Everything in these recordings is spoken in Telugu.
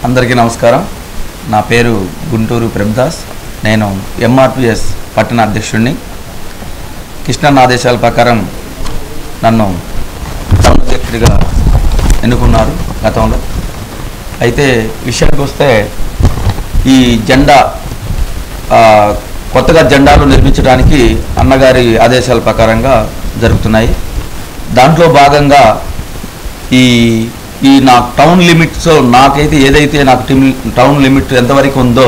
అందరికీ నమస్కారం. నా పేరు గుంటూరు ప్రభుదాస్. నేను ఎంఆర్పిఎస్ పట్టణ అధ్యక్షుడిని. కృష్ణన్న ఆదేశాల ప్రకారం నన్ను టౌన్ అధ్యక్షుడిగా ఎన్నుకున్నారు గతంలో. అయితే విషయానికి వస్తే ఈ జెండా కొత్తగా జెండాలు నిర్మించడానికి అన్నగారి ఆదేశాల ప్రకారంగా జరుగుతున్నాయి. దాంట్లో భాగంగా ఈ నా టౌన్ లిమిట్స్ నాకైతే ఏదైతే నాకు టౌన్ లిమిట్ ఎంతవరకు ఉందో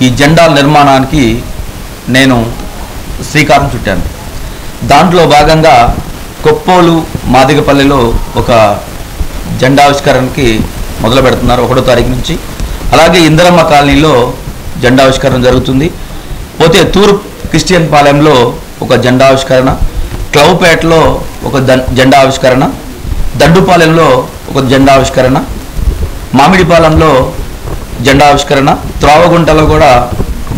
ఈ జెండాల నిర్మాణానికి నేను శ్రీకారం చుట్టాను. దాంట్లో భాగంగా కొప్పోలు మాదిగపల్లిలో ఒక జెండావిష్కరణకి మొదలు పెడుతున్నారు 1వ తారీఖు నుంచి. అలాగే ఇందిరమ్మ కాలనీలో జెండావిష్కరణ జరుగుతుంది. పోతే తూర్పు క్రిస్టియన్ పాలెంలో ఒక జెండావిష్కరణ, క్లౌపేటలో ఒక జెండావిష్కరణ, దండుపాలెంలో ఒక జెండావిష్కరణ, మామిడిపాలెంలో జెండావిష్కరణ, త్రోవగుంటలో కూడా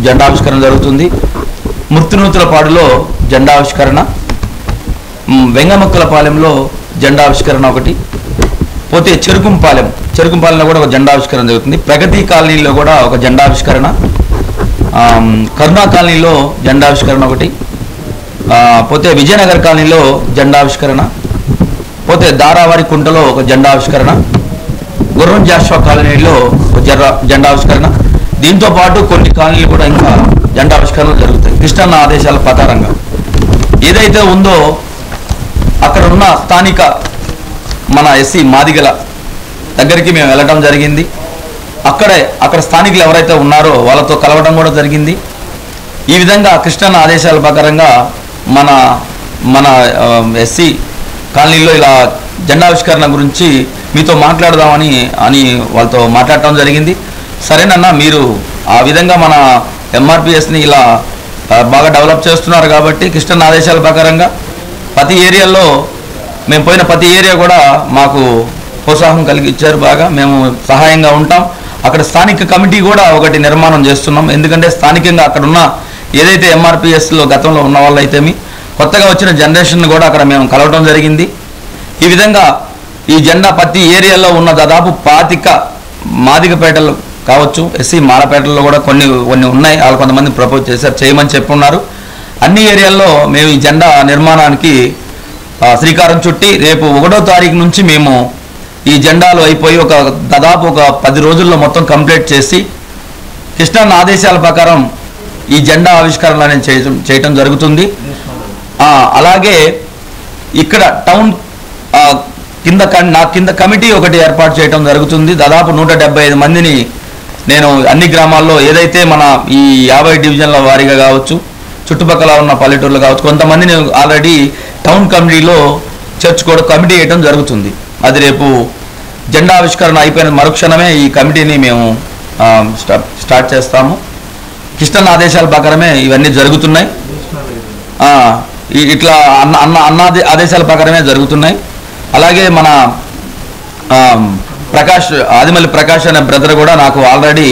జెండావిష్కరణ జరుగుతుంది. ముర్తినూతులపాడులో జెండావిష్కరణ, వెంగమక్కలపాలెంలో జెండావిష్కరణ ఒకటి. పోతే చెరుకుంపాలెంలో కూడా ఒక జెండావిష్కరణ జరుగుతుంది. ప్రగతి కాలనీలో కూడా ఒక జెండావిష్కరణ, కరుణా కాలనీలో జెండావిష్కరణ ఒకటి. పోతే విజయనగర్ కాలనీలో జెండావిష్కరణ, పోతే దారావారి కుంటలో ఒక జెండావిష్కరణ, గుర్రం జాషువా కాలనీలో ఒక జెండావిష్కరణ. దీంతో పాటు కొన్ని కాలనీలు కూడా ఇంకా జెండావిష్కరణలు జరుగుతాయి. కృష్ణన్న ఆదేశాల ప్రకారంగా ఏదైతే ఉందో అక్కడ ఉన్న స్థానిక మన ఎస్సీ మాదిగల దగ్గరికి మేము వెళ్ళడం జరిగింది. అక్కడ స్థానికులు ఎవరైతే ఉన్నారో వాళ్ళతో కలవడం కూడా జరిగింది. ఈ విధంగా కృష్ణన్న ఆదేశాల ప్రకారంగా మన ఎస్సీ కాలనీలో ఇలా జెండావిష్కరణ గురించి మీతో మాట్లాడదామని వాళ్ళతో మాట్లాడటం జరిగింది. సరేనన్నా, మీరు ఆ విధంగా మన ఎంఆర్పిఎస్ని ఇలా బాగా డెవలప్ చేస్తున్నారు కాబట్టి కృష్ణన్న ఆదేశాల ప్రకారంగా ప్రతి ఏరియాలో మేము పోయిన ప్రతి ఏరియా కూడా మాకు ప్రోత్సాహం కలిగించారు. బాగా మేము సహాయంగా ఉంటాం. అక్కడ స్థానిక కమిటీ కూడా ఒకటి నిర్మాణం చేస్తున్నాం. ఎందుకంటే స్థానికంగా అక్కడ ఉన్న ఏదైతే ఎంఆర్పిఎస్లో గతంలో ఉన్న వాళ్ళైతేమి కొత్తగా వచ్చిన జనరేషన్ కూడా అక్కడ మేము కలవడం జరిగింది. ఈ విధంగా ఈ జెండా ప్రతి ఏరియాలో ఉన్న దాదాపు 25 మాదిగపేటలు కావచ్చు, ఎస్సీ మాలపేటల్లో కూడా కొన్ని ఉన్నాయి. వాళ్ళు కొంతమంది ప్రపోజ్ చేశారు, చేయమని చెప్పున్నారు. అన్ని ఏరియాల్లో మేము ఈ జెండా నిర్మాణానికి శ్రీకారం చుట్టి రేపు 1వ తారీఖు నుంచి మేము ఈ జెండాలు అయిపోయి దాదాపు ఒక 10 రోజుల్లో మొత్తం కంప్లీట్ చేసి కృష్ణన్న ఆదేశాల ప్రకారం ఈ జెండా ఆవిష్కరణ అనేది చేయటం జరుగుతుంది. అలాగే ఇక్కడ టౌన్ కింద కమిటీ ఒకటి ఏర్పాటు చేయడం జరుగుతుంది. దాదాపు 175 మందిని నేను అన్ని గ్రామాల్లో ఏదైతే మన ఈ 50 డివిజన్ల వారీగా కావచ్చు, చుట్టుపక్కల ఉన్న పల్లెటూర్లు కావచ్చు, కొంతమందిని ఆల్రెడీ టౌన్ కమిటీలో చేర్చుకోవడం కమిటీ వేయడం జరుగుతుంది. అది రేపు జెండా ఆవిష్కరణ అయిపోయిన మరుక్షణమే ఈ కమిటీని మేము స్టార్ట్ చేస్తాము. కృష్ణన్న ఆదేశాల ప్రకారమే ఇవన్నీ జరుగుతున్నాయి. ఇట్లా అన్న ఆదేశాల ప్రకారమే జరుగుతున్నాయి. అలాగే మన ఆదిమల్లి ప్రకాష్ అనే బ్రదర్ కూడా నాకు ఆల్రెడీ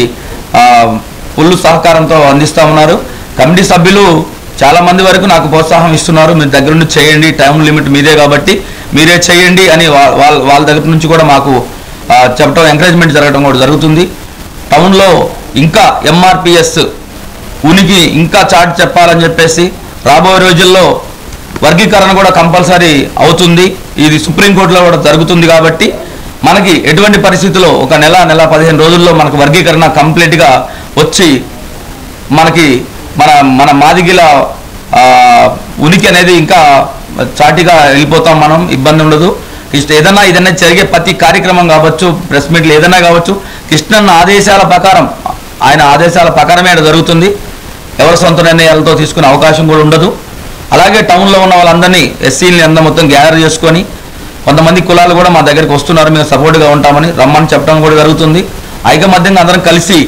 ఫుల్ సహకారంతో అందిస్తూ ఉన్నారు. కమిటీ సభ్యులు చాలామంది వరకు నాకు ప్రోత్సాహం ఇస్తున్నారు. మీరు దగ్గర నుండి చేయండి, టైం లిమిట్ మీదే కాబట్టి మీరే చేయండి అని వాళ్ళ దగ్గర నుంచి కూడా మాకు చెప్పడం, ఎంకరేజ్మెంట్ జరగడం కూడా జరుగుతుంది. టౌన్లో ఇంకా ఎంఆర్పిఎస్ ఉనికి ఇంకా చాటి చెప్పాలని చెప్పేసి రాబోయే రోజుల్లో వర్గీకరణ కూడా కంపల్సరీ అవుతుంది. ఇది సుప్రీంకోర్టులో కూడా జరుగుతుంది కాబట్టి మనకి ఎటువంటి పరిస్థితుల్లో ఒక నెల 15 రోజుల్లో మనకు వర్గీకరణ కంప్లీట్గా వచ్చి మనకి మన మాదిగల ఉనికి అనేది ఇంకా చాటిగా వెళ్ళిపోతాం. మనం ఇబ్బంది ఉండదు. ఏదైనా జరిగే ప్రతి కార్యక్రమం కావచ్చు, ప్రెస్ మీట్లు ఏదైనా కావచ్చు, కృష్ణన్న ఆదేశాల ప్రకారం ఆయన ఆదేశాల ప్రకారమే జరుగుతుంది. ఎవరి సొంత నిర్ణయాలతో తీసుకునే అవకాశం కూడా ఉండదు. అలాగే టౌన్లో ఉన్న వాళ్ళందరినీ ఎస్సీని అందరూ మొత్తం గ్యాదర్ చేసుకొని కొంతమంది కులాలు కూడా మా దగ్గరికి వస్తున్నారు, మేము సపోర్ట్గా ఉంటామని రమ్మని చెప్పడం కూడా జరుగుతుంది. ఐకమత్యంగా అందరం కలిసి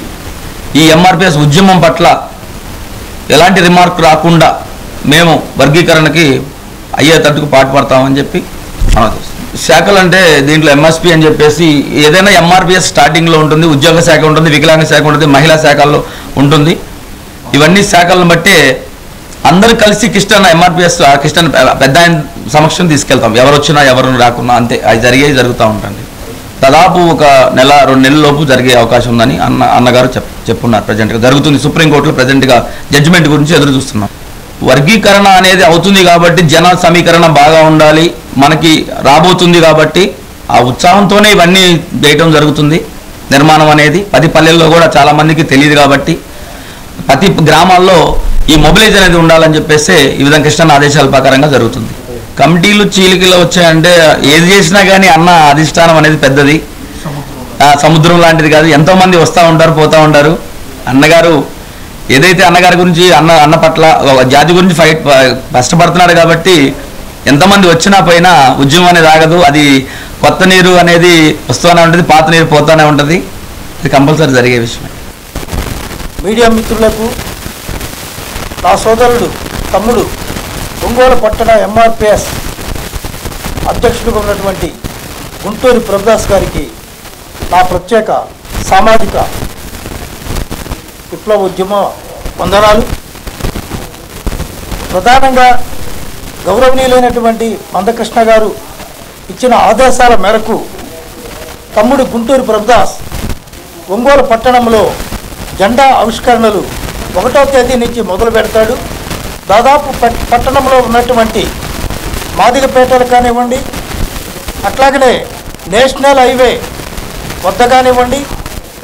ఈ ఎంఆర్పిఎస్ ఉద్యమం పట్ల ఎలాంటి రిమార్క్ రాకుండా మేము వర్గీకరణకి అయ్యేటట్టుకు పాటుపడతామని చెప్పి శాఖలు అంటే దీంట్లో ఎంఎస్పీ అని చెప్పేసి ఏదైనా ఎంఆర్పిఎస్ స్టార్టింగ్లో ఉంటుంది, ఉద్యోగ శాఖ ఉంటుంది, వికలాంగ శాఖ ఉంటుంది, మహిళా శాఖల్లో ఉంటుంది. ఇవన్నీ శాఖలను బట్టే అందరూ కలిసి కృష్ణన్న ఎంఆర్పిఎస్ కృష్ణన్న పెద్ద ఆయన సమక్షం తీసుకెళ్తాం. ఎవరు వచ్చినా ఎవరు రాకున్నా అంతే, అది జరుగుతూ ఉంటుంది. దాదాపు ఒక నెల 2 నెలల లోపు జరిగే అవకాశం ఉందని అన్నగారు చెప్పున్నారు. ప్రజెంట్గా జరుగుతుంది సుప్రీంకోర్టులో. ప్రజెంట్గా జడ్జిమెంట్ గురించి ఎదురు చూస్తున్నాం. వర్గీకరణ అనేది అవుతుంది కాబట్టి జన సమీకరణ బాగా ఉండాలి, మనకి రాబోతుంది కాబట్టి ఆ ఉత్సాహంతోనే ఇవన్నీ చేయటం జరుగుతుంది. నిర్మాణం అనేది 10 పల్లెల్లో కూడా చాలా మందికి తెలియదు కాబట్టి ప్రతి గ్రామాల్లో ఈ మొబిలైజ్ అనేది ఉండాలని చెప్పేసి ఈ విధంగా కృష్ణ ఆదేశాల ప్రకారంగా జరుగుతుంది. కమిటీలు చీలికలు వచ్చాయంటే ఏది చేసినా కానీ అన్న అధిష్టానం అనేది పెద్దది, సముద్రం లాంటిది కాదు. ఎంతోమంది వస్తూ ఉంటారు, పోతూ ఉంటారు. అన్నగారు ఏదైతే అన్నగారి గురించి అన్న పట్ల జాతి గురించి కష్టపడుతున్నాడు కాబట్టి ఎంతమంది వచ్చినా పోయినా ఉద్యమం అనేది ఆగదు. అది కొత్త నీరు అనేది వస్తూనే ఉంటుంది, పాత నీరు పోతూనే ఉంటుంది. ఇది కంపల్సరీ జరిగే విషయమే. మీడియా మిత్రులకు నా సోదరుడు తమ్ముడు ఒంగోలు పట్టణ ఎంఆర్పిఎస్ అధ్యక్షుడిగా ఉన్నటువంటి గుంటూరు ప్రభుదాస్ గారికి నా ప్రత్యేక సామాజిక విప్లవ ఉద్యమ వందనాలు. ప్రధానంగా గౌరవనీయులైనటువంటి మందకృష్ణ గారు ఇచ్చిన ఆదేశాల మేరకు తమ్ముడు గుంటూరు ప్రభుదాస్ ఒంగోలు పట్టణంలో జెండా ఆవిష్కరణలు 1వ తేదీ నుంచి మొదలు పెడతాడు. దాదాపు పట్టణంలో ఉన్నటువంటి మాదిగపేటలు కానివ్వండి, అట్లాగనే నేషనల్ హైవే వద్ద కానివ్వండి,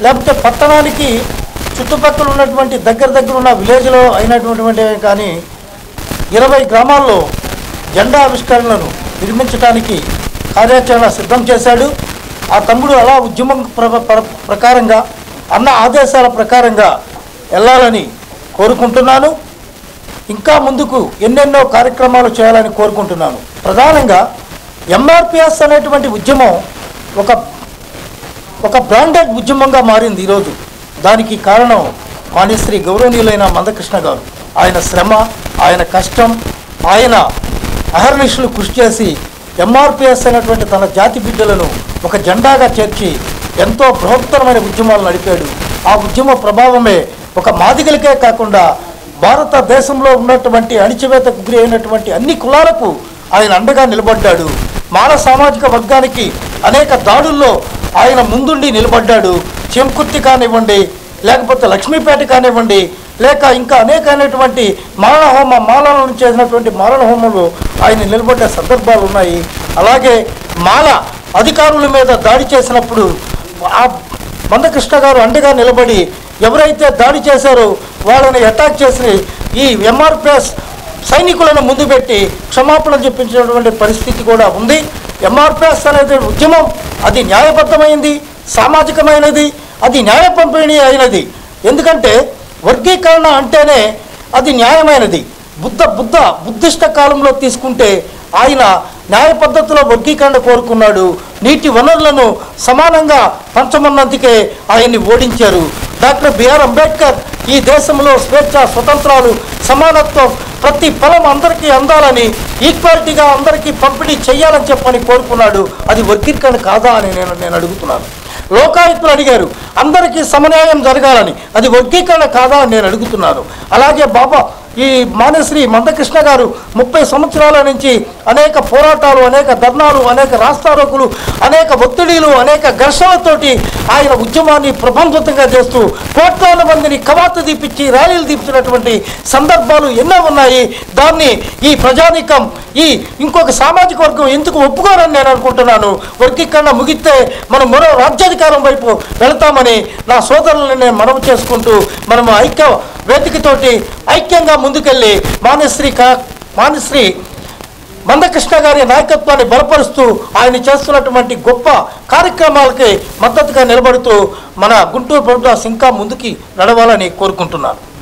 లేకపోతే పట్టణానికి చుట్టుపక్కల ఉన్నటువంటి దగ్గర ఉన్న విలేజ్లో అయినటువంటి కానీ 20 గ్రామాల్లో జెండా ఆవిష్కరణలను నిర్మించడానికి కార్యాచరణ సిద్ధం చేశాడు. ఆ తమ్ముడు అలా ఉద్యమం ప్రకారంగా అన్న ఆదేశాల ప్రకారంగా వెళ్ళాలని కోరుకుంటున్నాను. ఇంకా ముందుకు ఎన్నెన్నో కార్యక్రమాలు చేయాలని కోరుకుంటున్నాను. ప్రధానంగా ఎంఆర్పిఎస్ అనేటువంటి ఉద్యమం ఒక బ్రాండెడ్ ఉద్యమంగా మారింది ఈరోజు. దానికి కారణం మాన్యశ్రీ గౌరవనీయులైన మందకృష్ణ గారు. ఆయన శ్రమ, ఆయన కష్టం, ఆయన అహర్నిశలు కృషి చేసి ఎంఆర్పిఎస్ అనేటువంటి తన జాతి బిడ్డలను ఒక జెండాగా చేర్చి ఎంతో బృహత్తరమైన ఉద్యమాలు నడిపాడు. ఆ ఉద్యమ ప్రభావమే ఒక మాదిగలకే కాకుండా భారతదేశంలో ఉన్నటువంటి అణిచివేతకు గురి అయినటువంటి అన్ని కులాలకు ఆయన అండగా నిలబడ్డాడు. మాల సామాజిక వర్గానికి అనేక దాడుల్లో ఆయన ముందుండి నిలబడ్డాడు. చెంకుర్తి కానివ్వండి, లేకపోతే లక్ష్మీపేట కానివ్వండి, లేక ఇంకా అనేకమైనటువంటి మాలను చేసినటువంటి మారణ హోమంలో ఆయన నిలబడ్డ సందర్భాలు ఉన్నాయి. అలాగే మాల అధికారుల మీద దాడి చేసినప్పుడు ఆ మందకృష్ణ గారు అండగా నిలబడి ఎవరైతే దాడి చేశారో వాళ్ళని అటాక్ చేసి ఈ ఎంఆర్పిఎస్ సైనికులను ముందు పెట్టి క్షమాపణ చెప్పించినటువంటి పరిస్థితి కూడా ఉంది. ఎంఆర్పిఎస్ అనేది ఉద్యమం అది న్యాయబద్ధమైంది, సామాజికమైనది, అది న్యాయ పంపిణీ అయినది. ఎందుకంటే వర్గీకరణ అంటేనే అది న్యాయమైనది. బుద్ధిష్ట కాలంలో తీసుకుంటే ఆయన న్యాయ పద్ధతిలో వర్గీకరణ కోరుకున్నాడు. నీటి వనరులను సమానంగా పంచమన్నందుకే ఆయన్ని ఓడించారు. డాక్టర్ బిఆర్ అంబేద్కర్ ఈ దేశంలో స్వేచ్ఛ, స్వతంత్రాలు, సమానత్వం, ప్రతి ఫలం అందరికీ అందాలని, ఈక్వాలిటీగా అందరికీ పంపిణీ చేయాలని చెప్పని కోరుకున్నాడు. అది వర్గీకరణ కాదా అని నేను అడుగుతున్నాను. లోకాయుక్తులు అడిగారు అందరికీ సమన్యాయం జరగాలని, అది వర్గీకరణ కాదా అని నేను అడుగుతున్నాను. అలాగే ఈ మాన్యశ్రీ మందకృష్ణ గారు 30 సంవత్సరాల నుంచి అనేక పోరాటాలు, అనేక ధర్నాలు, అనేక రాస్తారోకులు, అనేక ఒత్తిడిలు, అనేక ఘర్షణలతోటి ఆయన ఉద్యమాన్ని ప్రభంజతంగా చేస్తూ కోట్లాది మందిని కవాతు తీపిచ్చి ర్యాలీలు తీపించినటువంటి సందర్భాలు ఎన్నో ఉన్నాయి. దాన్ని ఈ ప్రజానీకం, ఇంకొక సామాజిక వర్గం ఎందుకు ఒప్పుకోరని నేను అనుకుంటున్నాను. వర్గీకరణ ముగిస్తే మనం మరో రాజ్యాధికారం వైపు వెళతామని నా సోదరులను నేను మనవి చేసుకుంటూ మనము ఐక్య వేదికతోటి ఐక్యంగా ముందుకెళ్ళి మాన్యశ్రీ మందకృష్ణ గారి నాయకత్వాన్ని బలపరుస్తూ ఆయన చేస్తున్నటువంటి గొప్ప కార్యక్రమాలకి మద్దతుగా నిలబడుతూ మన గుంటూరు ప్రభుత్వం ఇంకా ముందుకి నడవాలని కోరుకుంటున్నాను.